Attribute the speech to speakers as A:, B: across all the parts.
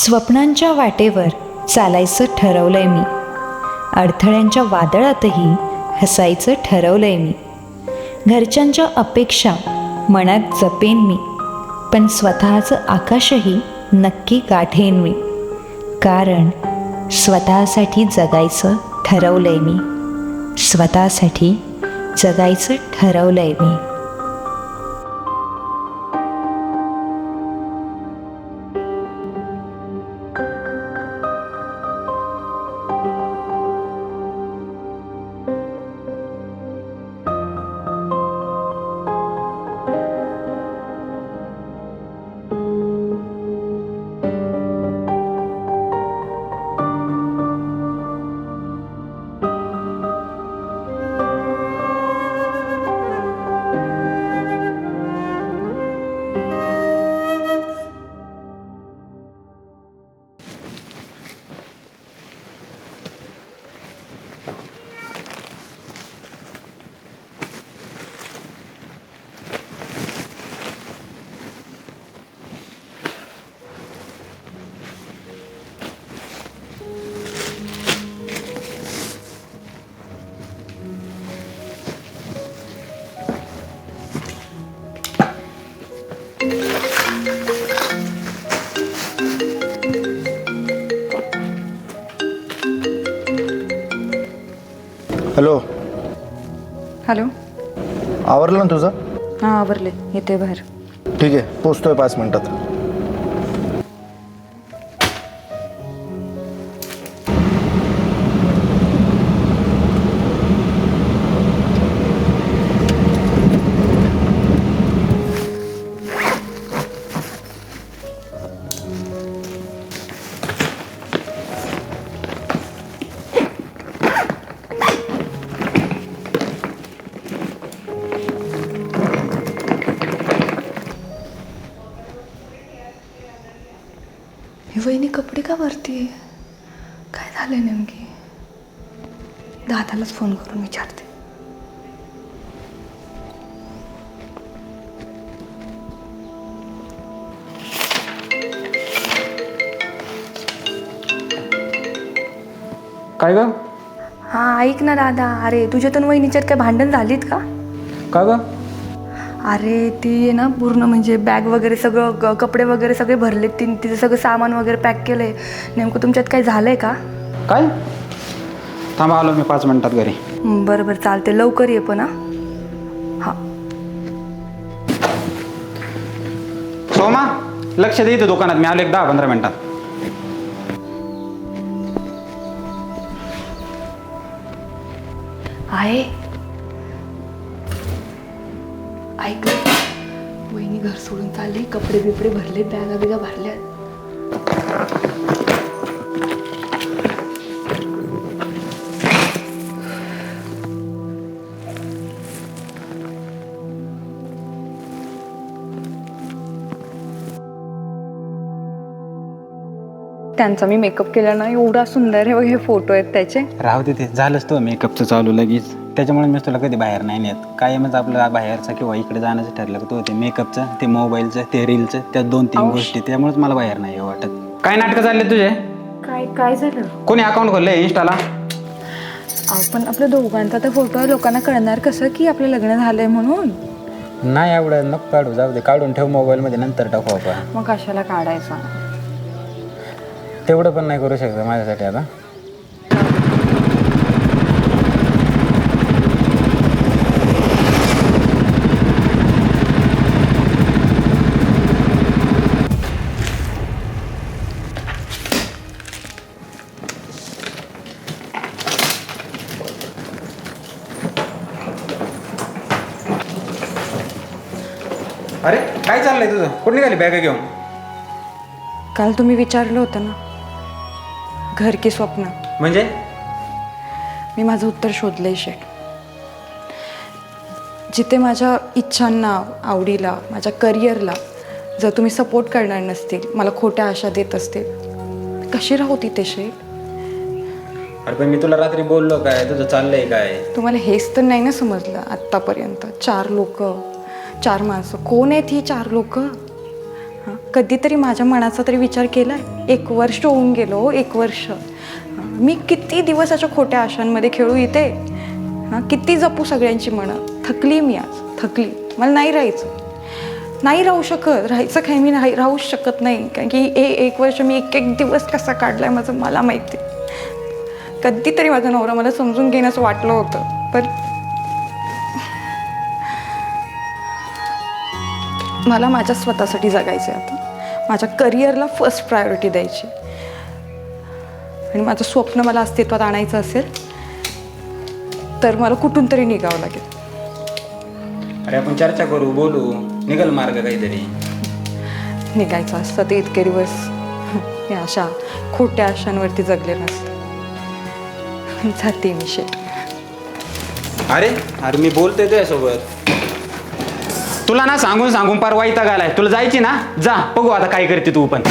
A: स्वप्नांच्या वाटेवर चालायचं ठरवलंय मी, अडथळ्यांच्या वादळातही हसायचं ठरवलंय मी. घरच्यांच्या अपेक्षा मनात जपेन मी, पण स्वतःचं आकाशही नक्की गाठेन मी. कारण स्वतःसाठी जगायचं ठरवलंय मी, स्वतःसाठी जगायचं ठरवलंय मी.
B: हॅलो.
C: हॅलो.
B: आवरलं ना तुझं?
C: हां आवरले, येते बाहेर.
B: ठीक आहे, पोचतोय 5 मिनिटात.
C: ही वहिनी कपडे का भरती? काय झालंय नेमकी? दादालाच फोन करून विचारते.
D: काय ग?
C: हां ऐक ना दादा, अरे तुझ्यातून वहिनीच्यात काय भांडण झालीत का?
D: का ग?
C: अरे ती आहे ना पूर्ण म्हणजे बॅग वगैरे सगळं कपडे वगैरे सगळे भरलेत, तिचं सगळं सामान वगैरे पॅक केलंय. नेमकं तुमच्यात काय झालंय का?
D: काय? थांबा, आलो मी 5 मिनिटात घरी.
C: बरं बरं चालते, लवकर ये पण. हां.
D: सोमा, लक्ष दे इथं दुकानात, मी आलो एक 10-15 मिनिटात.
C: आहे ऐक, वहिनी घर सोडून चालली, कपडे बिपडे भरले, बॅगा बिगा भरल्या. त्यांचा मी मेकअप केला ना, एवढा सुंदर आहे. हे फोटो आहेत त्याचे.
D: राहू दे, ते झालंच तो मेकअपचं चालू लगेच. त्याच्यामुळे मी तुला कधी बाहेर नाही नेत. कायमच आपलं बाहेरचं किंवा इकडे जाण्याचं ठरलं की तो ते मेकअपचं, ते मोबाईलचं, ते रीलचं, त्या 2-3 गोष्टी. त्यामुळेच मला बाहेर नाही वाटत. काय नाटकं चालले तुझे?
C: काय काय झालं?
D: कोणी अकाउंट खोललंय इंस्टाला?
C: पण आपल्या दोघांचा तर फोटो आहे, लोकांना कळणार कसं की आपलं लग्न झालंय म्हणून?
D: नाही एवढं नको काढू, जाऊ दे, काढून ठेव मोबाईलमध्ये, नंतर टाकू आपण.
C: मग कशाला काढायचा?
D: तेवढं पण नाही करू शकत माझ्यासाठी आता. अरे काय चाललंय तुझं? कुठे निघाली बॅग घेऊन?
C: काल तुम्ही विचारलं होतं ना, घर की स्वप्न.
D: म्हणजे?
C: मी माझं उत्तर शोधलंय शेठ. जिथे माझ्या इच्छांना, आवडीला, माझ्या करिअरला जर तुम्ही सपोर्ट करणार नसतील, मला खोट्या आशा देत असतील, कशी राहू तिथे शेठ?
D: अरे पण मी तुला रात्री बोललो काय, तुझं चाललंय काय?
C: तुम्हाला हेच तर नाही ना समजलं आत्तापर्यंत. 4 लोक, 4 माणसं, कोण आहेत ही 4 लोक? हां, कधीतरी माझ्या मनाचा तरी विचार केला आहे? 1 वर्ष होऊन गेलो, 1 वर्ष. मी किती दिवस अशा खोट्या आशांमध्ये खेळू इथे? किती जपू सगळ्यांची मनं? थकली मी आज, थकली. मला नाही राहायचं, नाही राहू शकत. राहायचं काय, मी नाही राहूच शकत नाही. कारण की 1 वर्ष मी एक दिवस कसा काढलाय माझं मला माहिती. कधीतरी माझा नवरा मला समजून घेण्याचं वाटलं होतं, पण मला माझ्या स्वतःसाठी जगायचं आहे. आता माझ्या करिअरला फर्स्ट प्रायोरिटी द्यायची आणि माझं स्वप्न मला अस्तित्वात आणायचं असेल तर मला कुठून तरी निघावं लागेल.
D: अरे आपण चर्चा करू, बोलू, निघाल मार्ग काहीतरी.
C: निघायचं असतं ते इतके दिवस मी अशा खोट्या आशांवरती जगले नसते. जाते मी शेट.
D: अरे अरे मी बोलतोय तुझ्यासोबत. तुला ना सांगून सांगून पार वैताग आलाय. तुला जायची ना, जा, बघू आता काय करते तू पण.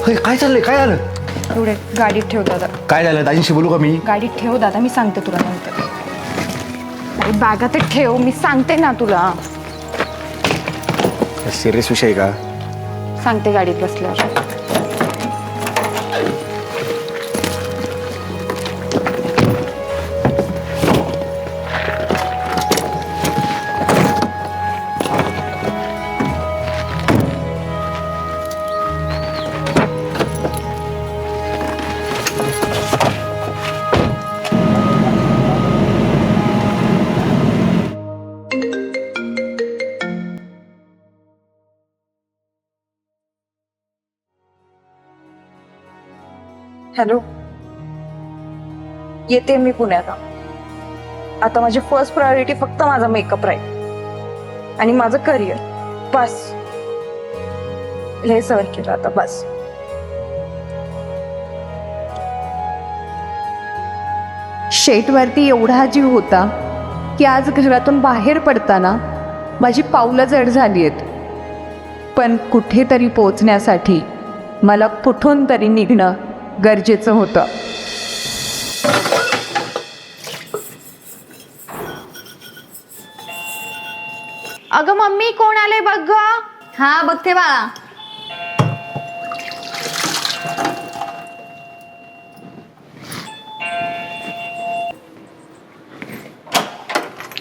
B: हे काय चाललंय, काय झालं?
C: एवढे गाडीत ठेव दादा,
B: काय झालं? दाजींशी बोलू का मी?
C: गाडीत ठेव दादा, मी सांगते तुला नंतर. अरे बॅगात ठेव, मी सांगते ना तुला.
B: सिरियस विषय का?
C: सांगते गाडीत बसल्यावर. हॅलो, येते मी पुण्याला. आता माझी फर्स्ट प्रायोरिटी फक्त माझा मेकअप राहील आणि माझं करिअर. बस हे सर केलं आता, बस.
E: शेटवरती एवढा जीव होता की आज घरातून बाहेर पडताना माझी पावलं जड झाली आहेत. पण कुठेतरी पोचण्यासाठी मला कुठून तरी निघणं गरजेचं होतं.
F: अगं मम्मी, कोण आलंय बघ ग. हा बघते बाळा.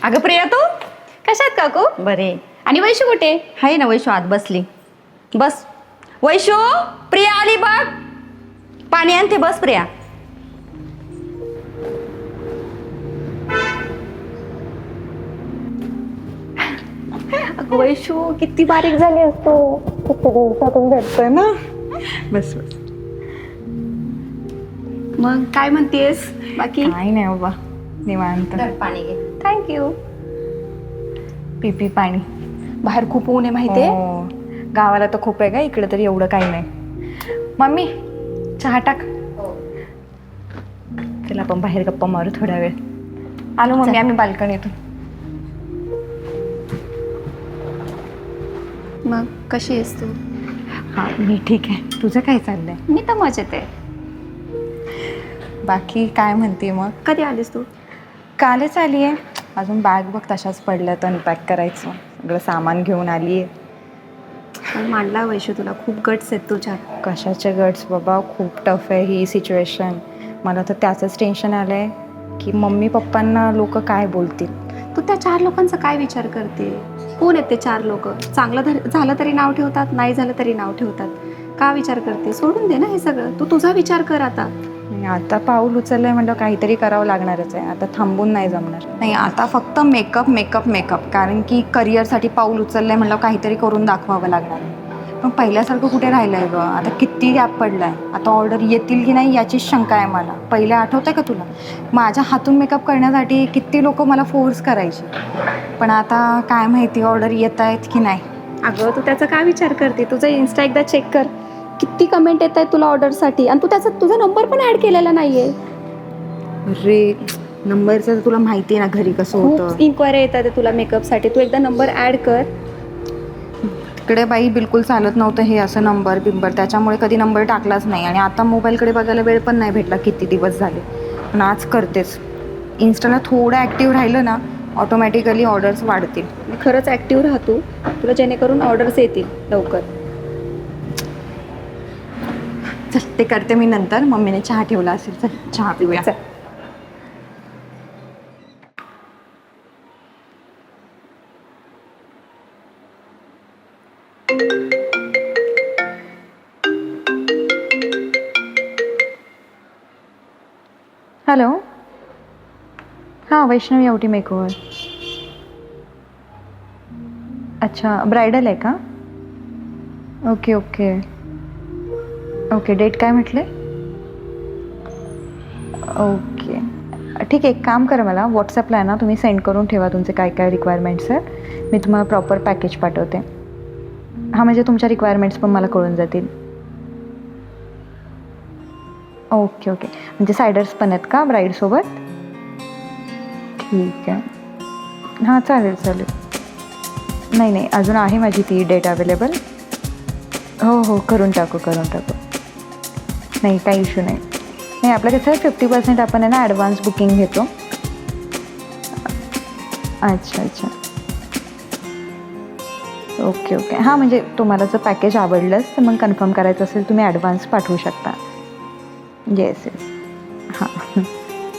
F: अगं प्रिया, तू कशात काकू? बरे. आणि वैशू कुठे आहे? ना वैशू आत बसली. बस वैशू, प्रिया आली बघ. पाणी आणते, बस प्रिया. अगं वैशू, किती बारीक झाली असतो. किती दिवसातून भेटतोय ना.
C: बस बस.
F: मग काय म्हणतेस बाकी?
C: काही नाही बाबा, निवांत.
F: पाणी घे. थँक्यू.
C: पिपी पाणी.
F: बाहेर खूप ऊन आहे माहितीये.
C: हो, गावाला तर खूप आहे का, इकडे तरी एवढं काही नाही. मम्मी चहा टाक. चला आपण बाहेर गप्पा मारू थोडा वेळ. आलो मम्मी, आम्ही बाल्कनीतून.
F: मग कशी आहेस तू?
C: हां मी ठीक आहे. तुझं काय चाललंय?
F: मी तर मजेत आहे.
C: बाकी काय म्हणते मग?
F: कधी आलीस तू?
C: कालच आली आहे. अजून बॅग बघ तशाच पडल्या, तर अनपॅक करायचं. सगळं सामान घेऊन आली आहे.
F: पण मांडला वैशू, तुला खूप गट्स आहेत तुझ्या.
C: कशाचे गट्स बाबा, खूप टफ आहे ही सिच्युएशन. मला तर त्याचंच टेन्शन आलं आहे की मम्मी पप्पांना लोक काय बोलतील.
F: तू त्या 4 लोकांचा काय विचार करते? कोण आहेत ते 4 लोक? चांगलं झालं तरी नाव ठेवतात, नाही झालं तरी नाव ठेवतात. का विचार करते? सोडून दे ना हे सगळं. तू तुझा विचार कर आता.
C: आता पाऊल उचललंय म्हणलं काहीतरी करावं लागणारच आहे. आता थांबून नाही जमणार.
E: नाही, आता फक्त मेकअप मेकअप मेकअप. कारण की करिअरसाठी पाऊल उचललंय म्हणलं काहीतरी करून दाखवावं लागणार. पण पहिल्यासारखं कुठे राहिलं आहे ग? आता किती गॅप पडला आहे. आता ऑर्डर येतील की नाही याचीच शंका आहे मला. पहिले आठवतं आहे का तुला, माझ्या हातून मेकअप करण्यासाठी किती लोक मला फोर्स करायचे. पण आता काय माहिती ऑर्डर येत आहेत की नाही.
F: अगं तू त्याचा काय विचार करते? तुझं इन्स्टा एकदा चेक कर. किती कमेंट येत आहेत तुला ऑर्डरसाठी, आणि तू तुझा नंबर पण ॲड केलेला नाहीये.
E: अरे नंबरचं तुला माहिती आहे ना घरी कसं होतं.
F: खूप इन्क्वायरी येतात तुला मेकअपसाठी. तू एकदा नंबर ॲड कर.
E: तिकडे बाई बिलकुल चालत नव्हतं हे असं नंबर बिंबर, त्याच्यामुळे कधी नंबर टाकलाच नाही. आणि आता मोबाईलकडे बघायला वेळ पण नाही भेटला, किती दिवस झाले. पण आज करतेच. इन्स्टाला थोडं ॲक्टिव्ह राहिलं ना, ऑटोमॅटिकली ऑर्डर्स वाढतील. खरंच ॲक्टिव्ह राहतो तुला, जेणेकरून ऑर्डर्स येतील लवकर. चल ते करते मी नंतर. मम्मीने चहा ठेवला असेल, चल चहा पिऊया. हॅलो, हां वैष्णवी औटी मेकओव्हर. अच्छा, ब्रायडल आहे का? Okay okay okay. डेट काय म्हटले? ओके ठीक आहे. एक काम करा, मला व्हॉट्सअपला आहे ना तुम्ही सेंड करून ठेवा तुमचे काय काय रिक्वायरमेंट्स आहेत. मी तुम्हाला प्रॉपर पॅकेज पाठवते. हां म्हणजे तुमच्या रिक्वायरमेंट्स पण मला कळून जातील. Okay okay. म्हणजे सायडर्स पण आहेत का ब्राईडसोबत? ठीक आहे. हां चालेल चालेल. नाही नाही, अजून आहे माझी ती डेट अवेलेबल. हो हो, करून टाकू. नाही काही इश्यू नाही. नाही आपलं कसं आहे 50% आपण आहे ना ॲडव्हान्स बुकिंग घेतो. अच्छा. Okay okay. हां म्हणजे तुम्हाला जर पॅकेज आवडलंच तर मग कन्फर्म करायचं असेल तुम्ही ॲडव्हान्स पाठवू शकता. येस. हां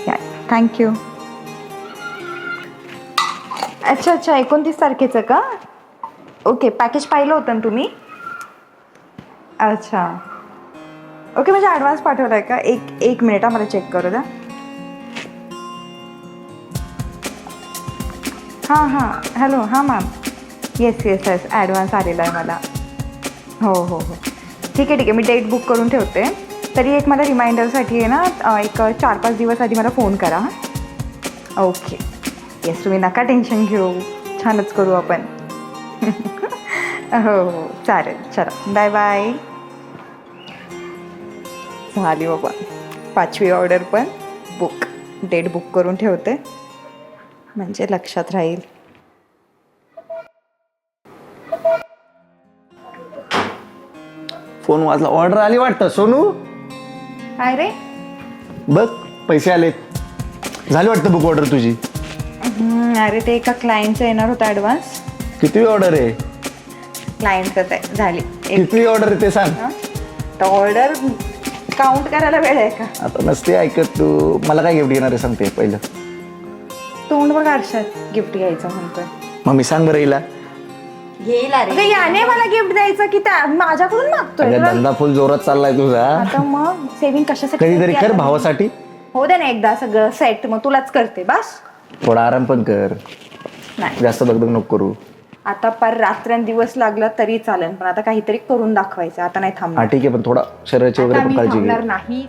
E: या, थँक्यू. अच्छा 29 तारखेचं का? ओके, पॅकेज पाहिलं होतं ना तुम्ही? अच्छा ओके. म्हणजे ॲडव्हान्स पाठवला आहे का? एक मिनिट मला चेक करू द्या. हां हॅलो. हां मॅम, येस ॲडव्हान्स आलेला आहे मला. हो ठीक आहे. मी डेट बुक करून ठेवते. तरी एक मला रिमाइंडरसाठी आहे ना एक 4-5 दिवस आधी मला फोन करा. हां ओके. येस, तुम्ही नका टेन्शन घेऊ, छानच करू आपण. हो चालेल. चला बाय बाय. झाली बाबा 5वी ऑर्डर पण बुक. डेट बुक करून ठेवते म्हणजे लक्षात राहील.
B: फोन वाजला, ऑर्डर आली वाटतं. सोनू
E: काय रे?
B: बघ पैसे आलेत. झाली वाटतं बुक ऑर्डर तुझी.
E: अरे ते एका क्लायंटचं येणार होतं ॲडव्हान्स.
B: कितवी ऑर्डर आहे?
E: क्लायंटच आहे. झाली.
B: कितवी ऑर्डर आहे ते सांग.
E: तर ऑर्डर काउंट करायला वेळ आहे का?
B: आता नसते ऐकत तू. मला काय गिफ्ट घेणार आहे सांगते पहिलं.
E: तोंड बघ आरशात, गिफ्ट घ्यायचं म्हणतोय.
B: मम्मी सांग बरं हिला.
E: अगं याने मला गिफ्ट द्यायचं की त्या माझ्याकडून मागतोय?
B: अगं धंदा फुल जोरात चाललाय तुझा.
E: आता मग सेविंग कशासाठी?
B: कधीतरी कर भावासाठी.
E: हो दे ना एकदा सगळं सेट, मग तुलाच करते बस.
B: थोडा आराम पण कर.
E: नाही
B: जास्त दगदग नको करू.
E: आता पार रात्रंदिवस लागला तरी चालेल, पण आता काहीतरी करून दाखवायचं. आता नाही
B: हा
E: थांबणार.
B: ठीक आहे, पण थोडा शरीराची वगैरे
E: आता
B: पण
E: मी
B: काळजी घे.
E: थांबणार नाही.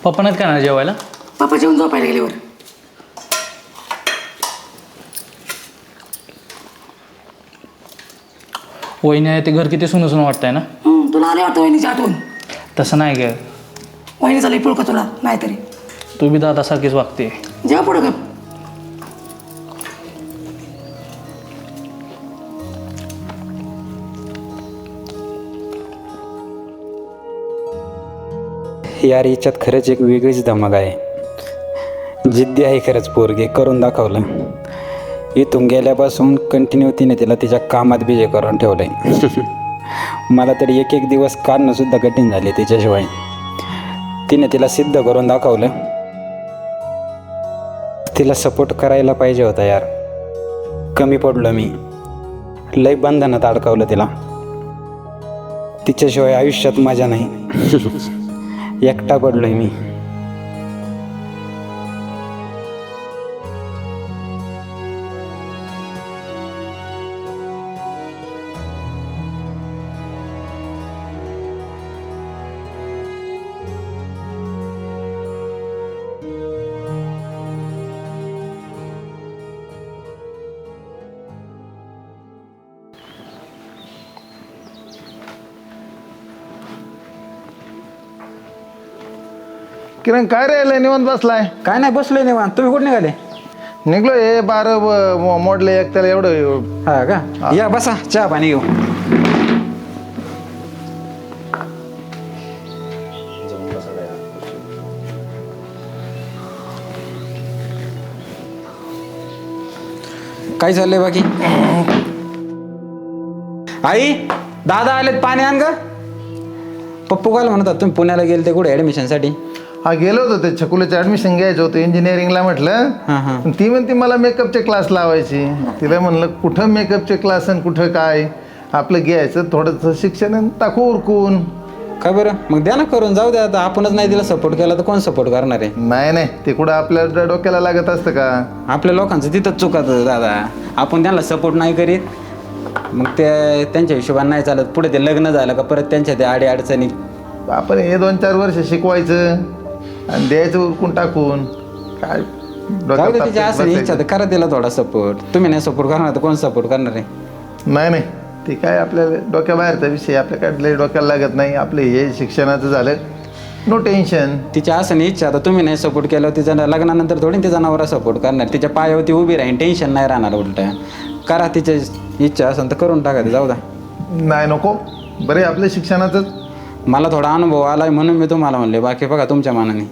G: पप्पा नाहीत का ना जेवायला?
H: पप्पा जेवून झोपायला गेल्यावर.
G: वहिनी आहे ते घर किती सुनं सुनं वाटतंय ना?
H: तुला आले वाटतं वहिनीची आठवण.
G: तसं नाही ग,
H: वहिनीचा लई पुळका तुला नाहीतरी.
G: तू बी दादासारखीच वागते.
H: जेव्हा पुढं गप.
D: यार हिच्यात खरंच एक वेगळीच धमक आहे. जिद्दी आहे खरंच पोरगे, करून दाखवलं. इथून गेल्यापासून कंटिन्यू तिने तिला तिच्या कामात बिजे करून ठेवलं आहे. मला तरी एक एक दिवस काढणंसुद्धा कठीण झाले तिच्याशिवाय. तिने तिला सिद्ध करून दाखवलं. तिला सपोर्ट करायला पाहिजे होता यार. कमी पडलो मी. लय बंधनात अडकवलं तिला. तिच्याशिवाय आयुष्यात मजा नाही. एकटा पडलोय मी.
B: किरण काय रे निवांत बसलाय?
D: काय नाही, बसलोय निवांत. तुम्ही कुठे निघाले?
B: निघलो हे 12 मोडले एक त्याला एवढं.
D: हा का? या बसा, चहा पाणी घेऊ. काय चाललंय बाकी? आई, दादा आलेत, पाणी आण ग. पप्पू काय म्हणतात तुम्ही पुण्याला गेले ते कुठे ऍडमिशनसाठी?
B: हा गेलो होतो ते छकुलीचं ऍडमिशन घ्यायचं होतं इंजिनिअरिंगला म्हटलं.
D: हां हां.
B: पण ती म्हणते मला मेकअपचे क्लास लावायची. तिला म्हणलं कुठं मेकअपचे क्लास आणि कुठं काय, आपलं घ्यायचं थोडंसं शिक्षण आणि टाकू उरकून.
D: का बरं? मग द्या ना करून, जाऊ द्या. आता आपणच नाही दिला सपोर्ट केला तर कोण सपोर्ट करणार आहे?
B: नाही नाही, ते कुठं आपल्या डोक्याला लागत असतं का?
D: आपल्या लोकांचं तिथंच चुकातं दादा. आपण त्यांना सपोर्ट नाही करीत, मग ते त्यांच्या हिशोबाने नाही चालत. पुढे ते लग्न झालं का परत त्यांच्या त्या आडी अडचणी.
B: आपण हे 2-4 वर्ष शिकवायचं आणि द्यायचं उरकून टाकून. काय
D: जाऊ दे, तिची असं इच्छा तर करा तिला थोडा सपोर्ट. तुम्ही नाही सपोर्ट करणार तर कोण सपोर्ट करणार आहे?
B: नाही नाही, ते काय आपल्याला डोक्याबाहेरचा विषय, आपल्याकडले डोक्याला लागत नाही. आपलं हे शिक्षणाचं झालं, नो टेन्शन.
D: तिची असं नाही इच्छा, आता तुम्ही नाही सपोर्ट केलं तिच्या लग्नानंतर थोडी तिचा नवरा सपोर्ट करणार. तिच्या पायावरती उभी राहीन, टेन्शन नाही राहणार. उलट करा, तिची इच्छा असेल तर करून टाका. जाऊ द्या.
B: नाही नको, बरे आपल्या शिक्षणाचं.
D: मला थोडा अनुभव आलाय म्हणून मी तुम्हाला म्हणले, बाकी बघा तुमच्या मनाने.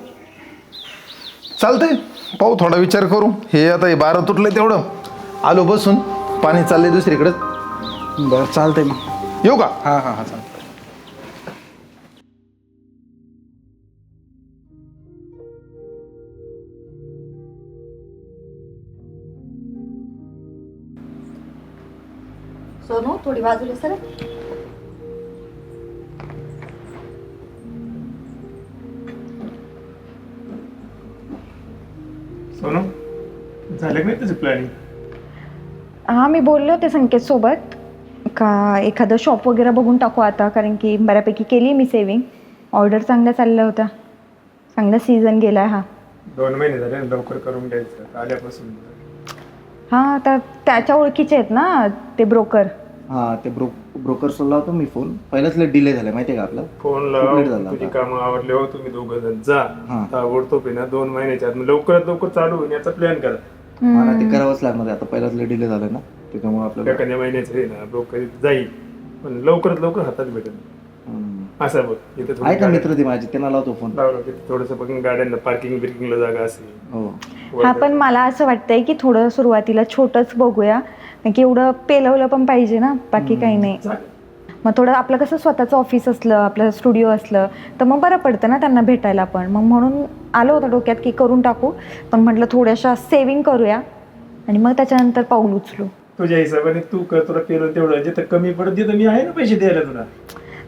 B: चालतंय, पाहू, थोडा विचार करू. हे आता हे 12 तुटलं तेवढं आलो बसून, पाणी चाललंय दुसरीकडे.
D: बरं चालतंय मग.
B: येऊ का?
D: हां हां हां, चालतं.
E: सोनू थोडी बाजूला सर.
I: सोनू, झालं नाही तुझं प्लॅनिंग?
C: हां, मी बोलले होते संकेतसोबत का एखादं शॉप वगैरे बघून टाकू आता, कारण की बऱ्यापैकी केली मी सेविंग. ऑर्डर चांगल्या चालल्या होत्या, चांगला सीझन गेला आहे हा.
I: 2 महिने झाले ना, लवकर करून घ्यायचं आल्यापासून.
C: हां, तर त्याच्या ओळखीचे आहेत ना ते ब्रोकर.
B: हां, ते ब्रोकर्सला लावतो मी फोन. पहिलाच लेट डिले झाला माहिती आहे का आपला.
I: फोन
B: खूप
I: लाव,
B: late झाला
I: तुझी
B: आता.
I: कामं आवडले हो, तुम्ही 2 जण जा.
B: हां.
I: ताबडतोब आहे ना 2 महिन्याच्या आत लवकरात लवकर चालू होईल याचा प्लॅन करा.
B: हा ना, ते करावंच लागणार आहे आता. पहिलाच लेट डिले झाला ना, त्याच्यामुळे आपल्याला.
I: एखाद्या महिन्याचं आहे ना ब्रोकर जाईल, पण लवकरात लवकर हातात भेटेल. असं बघ, इथे
B: आहे का मित्र ते माझे, त्यांना लावतो फोन.
I: थोडंसं बघ, गाड्यांना पार्किंग बिर्किंगला जागा असेल.
B: हो,
C: हा, पण मला असं वाटतंय की थोडं सुरुवातीला छोटंच बघूया, कारण की एवढं पेलवलं पण पाहिजे ना, बाकी काही नाही. मग थोडं आपलं कसं स्वतःचं ऑफिस असलं, आपलं स्टुडिओ असलं तर मग बरं पडतं ना त्यांना भेटायला पण. मग म्हणून आलं होतं डोक्यात की करून टाकू, पण म्हटलं थोड्याशा सेविंग करूया आणि मग त्याच्यानंतर पाऊल उचलू.
I: तुझ्या हिशोबाने तू कर, तुला केलं तेवढं. जिथं कमी पडत तिथं मी आहे ना पैसे द्यायला तुला.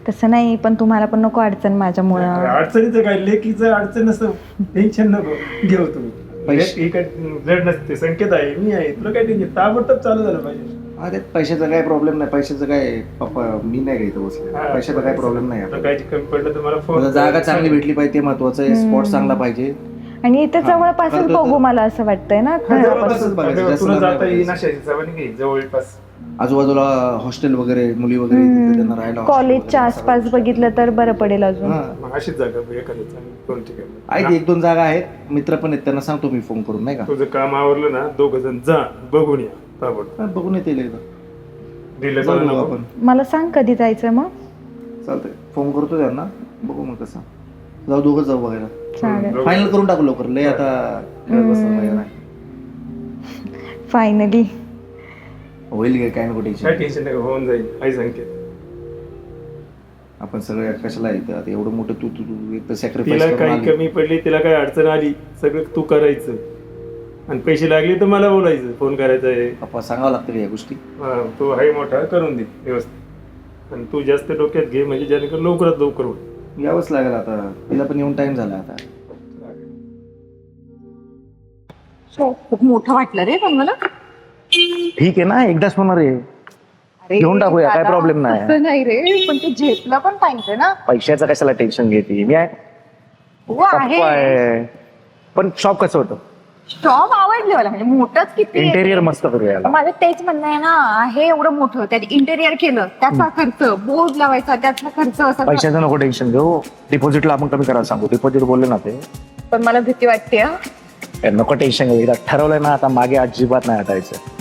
C: तसं नाही, पण तुम्हाला पण नको अडचण माझ्यामुळं.
I: अडचणीचं काय, लेकीचं अडचण नसतं, टेन्शन नको घेऊ तू. ही काय जड नसते, संकेत आहे, मी आहे, तुला काय टेन्शन. ताबडतोब चालू झालं पाहिजे.
B: अरे पैशाचा काय प्रॉब्लेम नाही. पैशाचं काय पप्पा, मी नाही का इथं बसलो. पैशाचा काय प्रॉब्लेम नाही.
I: तुला काय कमी पडलं तर मला फोन.
B: जागा चांगली भेटली पाहिजे, ते महत्वाचं आहे. स्पॉट चांगला पाहिजे.
C: आणि इथे जवळपासून बघू, मला असं वाटतंय ना घरापासून.
I: तुला जाता येईल अशा हिशोबाने घे जवळपास.
B: आजूबाजूला हॉस्टेल वगैरे, मुली वगैरे तिथे त्यांना राहायला.
C: कॉलेजच्या आसपास बघितलं तर बरं पडेल अजून.
I: मग अशीच जागा बघ, एखाद्या चांगली 2 ठिकाणी
B: आहे. 1-2 जागा आहेत, मित्र पण आहेत, त्यांना सांगतो मी फोन करून, नाही का.
I: तुझं काम आवरलं ना, 2 जण जा, बघून या ताबडतोब.
B: बघून येते
I: दिलं
B: आपण.
C: मला सांग कधी जायचं मग.
B: चालतंय, फोन करतो त्यांना, बघू मग कसं जाऊ. 2घं जाऊ बघायला.
C: चालेल,
B: फायनल करून टाकू लवकर, लय आता खेळत बसलं पाहिजे नाही.
C: फायनली
B: होईल काय नको
I: काय
B: टेन्शन.
I: टेन्शन नाही, होऊन जाईल. आई संकेत,
B: आपण सगळे कशाला येतं आता एवढं मोठं. तू तू तू एक तर
I: तिला
B: सॅक्रिफाईस
I: काही कमी पडली, तिला काही अडचण आली, सगळं तू करायचं. आणि पैसे लागले तर मला बोलायचं, फोन करायचा आहे.
B: पप्पा सांगावं लागतं या गोष्टी.
I: तो आहे मोठा, करून दे व्यवस्थित. आणि तू जास्त डोक्यात घे म्हणजे जेणेकरून लवकरात लवकर होईल.
J: यावंच लागेल आता, तिला पण येऊन टाइम झाला आता.
E: खूप मोठं वाटलं रे पण मला.
J: ठीक आहे ना, एकदाच होणार आहे. घेऊन टाकूया, काय प्रॉब्लेम नाही.
E: असं नाही रे, पण ते झेपलं पण पाहिजे ना.
J: पैशाचं कशाला टेन्शन घेते, मी आहे.
E: हो आहे.
J: पप्पा आहे. पण शॉप कसं होतं?
E: शॉप आवडले मला, म्हणजे मोठंच किती आहे.
J: इंटेरियर मस्त करूया याला.
E: माझं तेच म्हणणं आहे ना, आहे एवढं मोठं, त्यात इंटेरियर केलं, त्याचा खर्च, बोर्ड लावायचा त्याचा खर्च, असं
J: पैशाचं नको टेन्शन घेऊ. डिपॉझिटला आपण कमी करायला सांगू. डिपॉझिट बोलले ना ते.
E: पण मला भीती वाटते हा.
J: नको टेन्शन घेऊ. एकदा ठरवलंय ना, आता मागे अजिबात नाही हटायचं.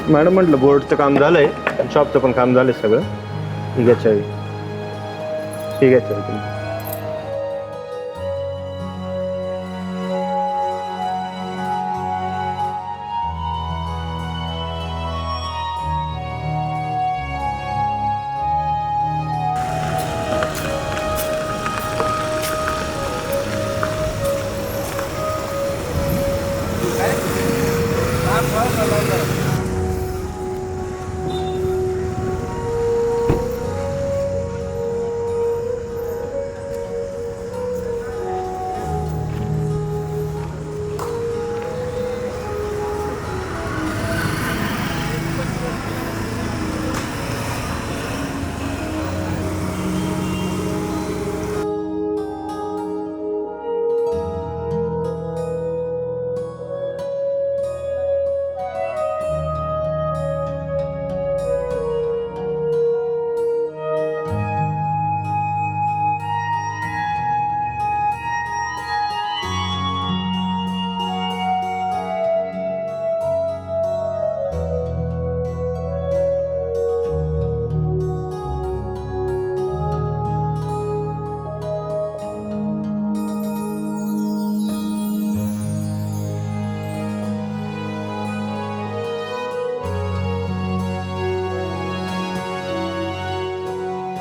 I: मॅडम म्हटलं बोर्डचं काम झालंय, शॉपचं पण काम झालंय सगळं. ठीक आहे चावी. ठीक आहे चावी तुम्ही.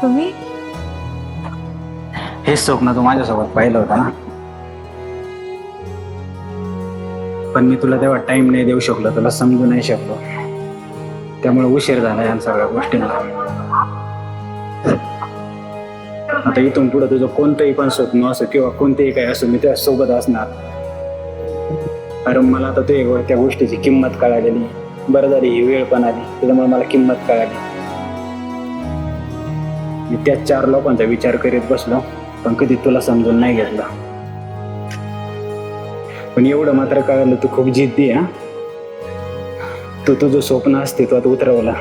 C: तुम्ही
D: हेच स्वप्न तू माझ्यासोबत पाहिलं होतं ना, पण मी तुला तेव्हा टाइम नाही देऊ शकलो, तुला समजू नाही शकलो. त्यामुळे उशीर झाला या सगळ्या गोष्टींना. आता इथून पुढे तुझं कोणतंही पण स्वप्न असो किंवा कोणतेही काही असो, मी त्या सोबत असणार. कारण मला आता ते त्या गोष्टीची किंमत कळालेली. बरं झाली ही वेळ पण आली, त्याच्यामुळे मला किंमत कळाली. मी त्या 4 लोकांचा विचार करीत बसलो, पण कधी तुला समजून नाही घेतला. पण एवढं मात्र कळालं तू खूप जिद्दी आहे. तू तुझं स्वप्न अस्तित्वात उतरवलं.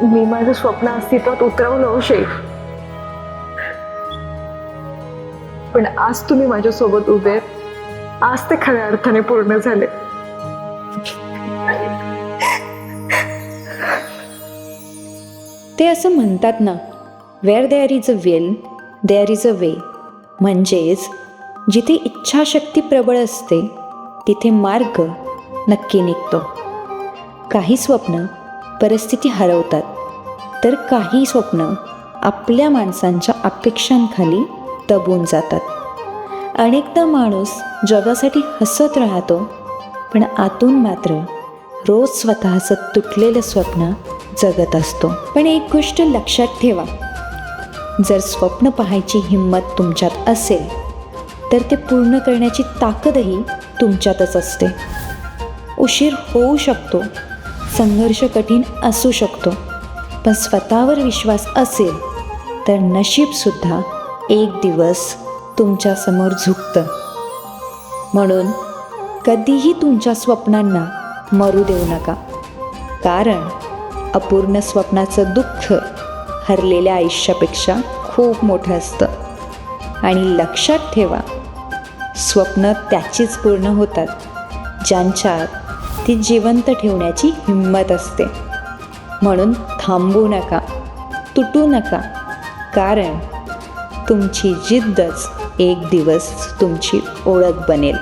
C: मी माझं स्वप्न अस्तित्वात उतरवलं हो शेख, पण आज तुम्ही माझ्यासोबत उभे आहेत, आज ते खऱ्या अर्थाने पूर्ण झाले.
A: ते असं म्हणतात ना, where there is a will there is a way. म्हणजेच जिथे इच्छाशक्ती प्रबळ असते तिथे मार्ग नक्की निघतो. काही स्वप्न परिस्थिती हरवतात, तर काही स्वप्न आपल्या माणसांच्या अपेक्षांखाली दबून जातात. अनेकदा माणूस जगासाठी हसत राहतो, पण आतून मात्र रोज स्वतःचं तुटलेलं स्वप्न जगत असतो. पण एक गोष्ट लक्षात ठेवा, जर स्वप्न पाहायची हिंमत तुमच्यात असेल तर ते पूर्ण करण्याची ताकदही तुमच्यातच असते. उशीर होऊ शकतो, संघर्ष कठीण असू शकतो, पण स्वतःवर विश्वास असेल तर नशीबसुद्धा एक दिवस तुमच्यासमोर झुकतं. म्हणून कधीही तुमच्या स्वप्नांना मरू देऊ नका, कारण अपूर्ण स्वप्नाचं दुःख हरलेल्या आयुष्यापेक्षा खूप मोठं असतं. आणि लक्षात ठेवा, स्वप्न त्याचीच पूर्ण होतात ज्यांच्यात ती जिवंत ठेवण्याची हिंमत असते. म्हणून थांबू नका, तुटू नका, कारण तुमची जिद्दच एक दिवस तुमची ओळख बनेल.